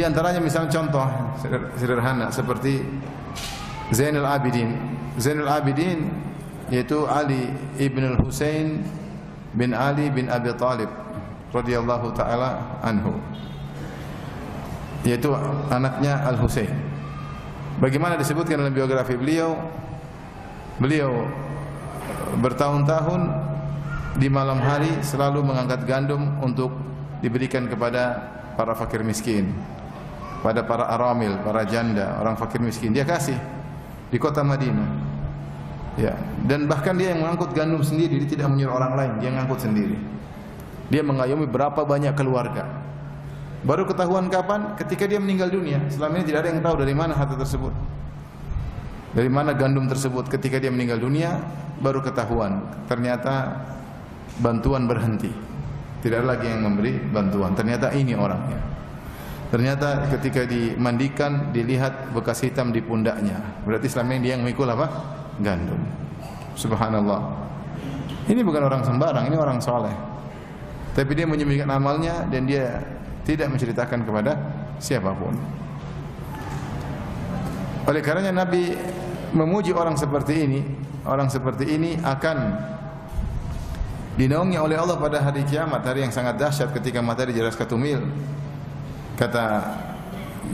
Di antaranya misalnya contoh sederhana seperti Zainul Abidin. Zainul Abidin yaitu Ali ibn al-Husain bin Ali bin Abi Thalib radhiyallahu taala anhu, yaitu anaknya Al-Husain. Bagaimana disebutkan dalam biografi beliau, beliau bertahun-tahun di malam hari selalu mengangkat gandum untuk diberikan kepada para fakir miskin, pada para aramil, para janda, orang fakir miskin. Dia kasih di kota Madinah. Ya, dan bahkan dia yang mengangkut gandum sendiri, dia tidak menyuruh orang lain, dia mengangkut sendiri. Dia mengayomi berapa banyak keluarga. Baru ketahuan kapan? Ketika dia meninggal dunia. Selama ini tidak ada yang tahu dari mana harta tersebut, dari mana gandum tersebut. Ketika dia meninggal dunia, baru ketahuan. Ternyata bantuan berhenti. Tidak ada lagi yang memberi bantuan. Ternyata ini orangnya. Ternyata ketika dimandikan, dilihat bekas hitam di pundaknya. Berarti selama ini dia yang memikul apa? Gandum. Subhanallah. Ini bukan orang sembarang, ini orang soleh. Tapi dia menyembunyikan amalnya dan dia tidak menceritakan kepada siapapun. Oleh karenanya Nabi memuji orang seperti ini. Orang seperti ini akan dinaungi oleh Allah pada hari kiamat, hari yang sangat dahsyat ketika matahari jelas ketumil. Kata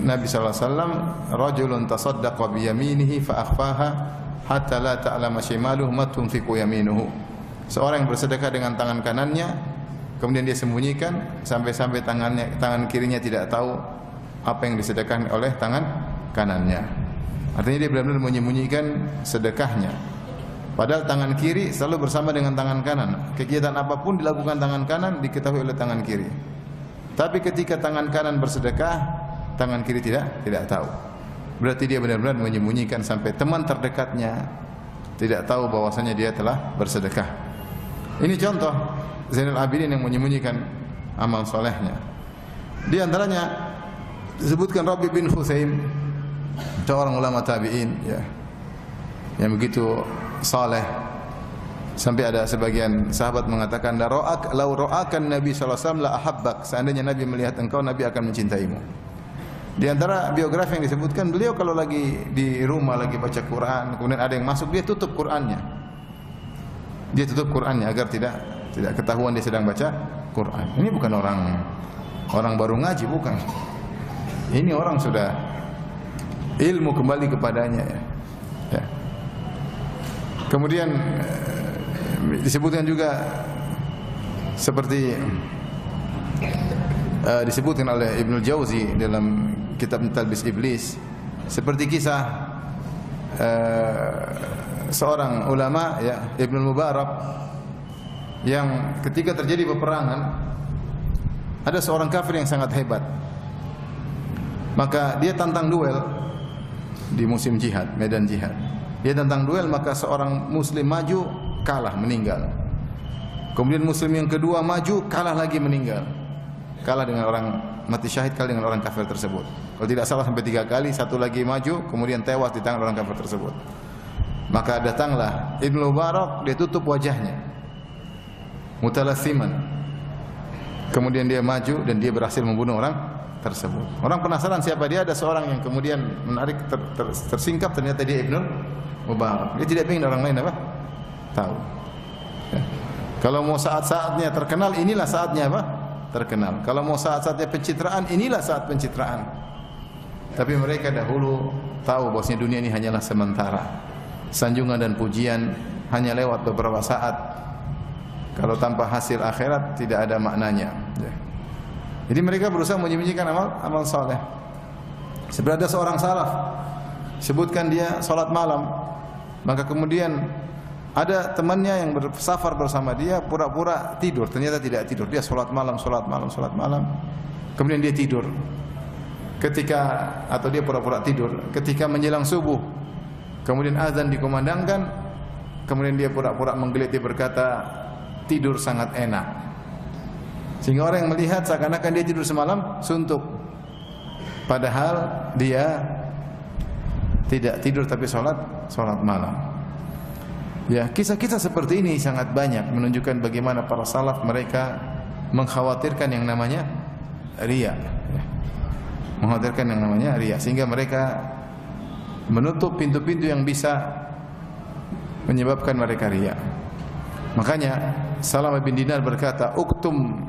Nabi sallallahu alaihi wasallam, "Rajulun tasaddaqa bi yaminihi fa akhfaha hatta la ta'lama shimaluhu ma tunfiqu yaminuhu." Seorang yang bersedekah dengan tangan kanannya, kemudian dia sembunyikan sampai-sampai tangan kirinya tidak tahu apa yang disedekahkan oleh tangan kanannya. Artinya dia benar-benar menyembunyikan sedekahnya. Padahal tangan kiri selalu bersama dengan tangan kanan. Kegiatan apapun dilakukan tangan kanan diketahui oleh tangan kiri. Tapi ketika tangan kanan bersedekah, tangan kiri tidak tahu. Berarti dia benar-benar menyembunyikan sampai teman terdekatnya tidak tahu bahwasanya dia telah bersedekah. Ini contoh Zainul Abidin yang menyembunyikan amal solehnya. Di antaranya disebutkan Rabi bin Husaim, seorang ulama tabi'in, ya, yang begitu saleh sampai ada sebagian sahabat mengatakan, "Lau ra'akan Nabi sallallahu alaihi wasallam la ahabbak." Seandainya Nabi melihat engkau, Nabi akan mencintaimu. Di antara biografi yang disebutkan, beliau kalau lagi di rumah lagi baca Quran, kemudian ada yang masuk, dia tutup Qurannya. Dia tutup Qurannya agar tidak ketahuan dia sedang baca Quran. Ini bukan orang baru ngaji, bukan. Ini orang sudah ilmu kembali kepadanya, ya. Ya. Kemudian disebutkan juga seperti disebutkan oleh Ibnu Jauzi dalam kitab Talbis Iblis, seperti kisah seorang ulama, ya, Ibnu Mubarak, yang ketika terjadi peperangan ada seorang kafir yang sangat hebat. Maka dia tantang duel di musim jihad, medan jihad. Dia tantang duel, maka seorang muslim maju, kalah, meninggal. Kemudian muslim yang kedua maju, kalah lagi, meninggal. Kalah dengan orang, mati syahid kalah dengan orang kafir tersebut. Kalau tidak salah sampai 3 kali, satu lagi maju, kemudian tewas di tangan orang kafir tersebut. Maka datanglah Ibnu Mubarak, dia tutup wajahnya, mutalassiman. Kemudian dia maju dan dia berhasil membunuh orang tersebut. Orang penasaran siapa dia, ada seorang yang kemudian menarik tersingkap, ternyata dia Ibnu Mubarak. Dia tidak ingin orang lain apa? Tahu. Ya. Kalau mau saat-saatnya terkenal, inilah saatnya apa? Terkenal. Kalau mau saat-saatnya pencitraan, inilah saat pencitraan. Tapi mereka dahulu tahu bahwasanya dunia ini hanyalah sementara. Sanjungan dan pujian hanya lewat beberapa saat. Kalau tanpa hasil akhirat tidak ada maknanya. Ya. Jadi mereka berusaha menyembunyikan amal saleh. Sebenarnya ada seorang salaf, sebutkan dia salat malam, maka kemudian ada temannya yang bersafar bersama dia, pura-pura tidur, ternyata tidak tidur. Dia salat malam. Kemudian dia tidur. Atau dia pura-pura tidur. Ketika menjelang subuh, kemudian azan dikumandangkan, kemudian dia pura-pura menggeliat, dia berkata, tidur sangat enak. Sehingga orang yang melihat seakan-akan dia tidur semalam suntuk. Padahal dia tidak tidur tapi salat malam. Ya, kisah-kisah seperti ini sangat banyak menunjukkan bagaimana para salaf mereka mengkhawatirkan yang namanya riya. Ya. mengkhawatirkan yang namanya riya, sehingga mereka menutup pintu-pintu yang bisa menyebabkan mereka riya. Makanya Salamah bin Dinar berkata, "Uktum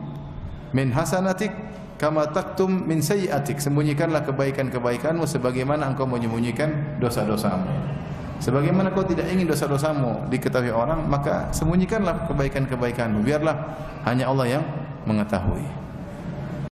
min hasanatik kama taktum min sayyi'atik." Sembunyikanlah kebaikan-kebaikanmu sebagaimana engkau menyembunyikan dosa-dosamu. Sebagaimana kau tidak ingin dosa-dosamu diketahui orang, maka sembunyikanlah kebaikan-kebaikanmu. Biarlah hanya Allah yang mengetahui.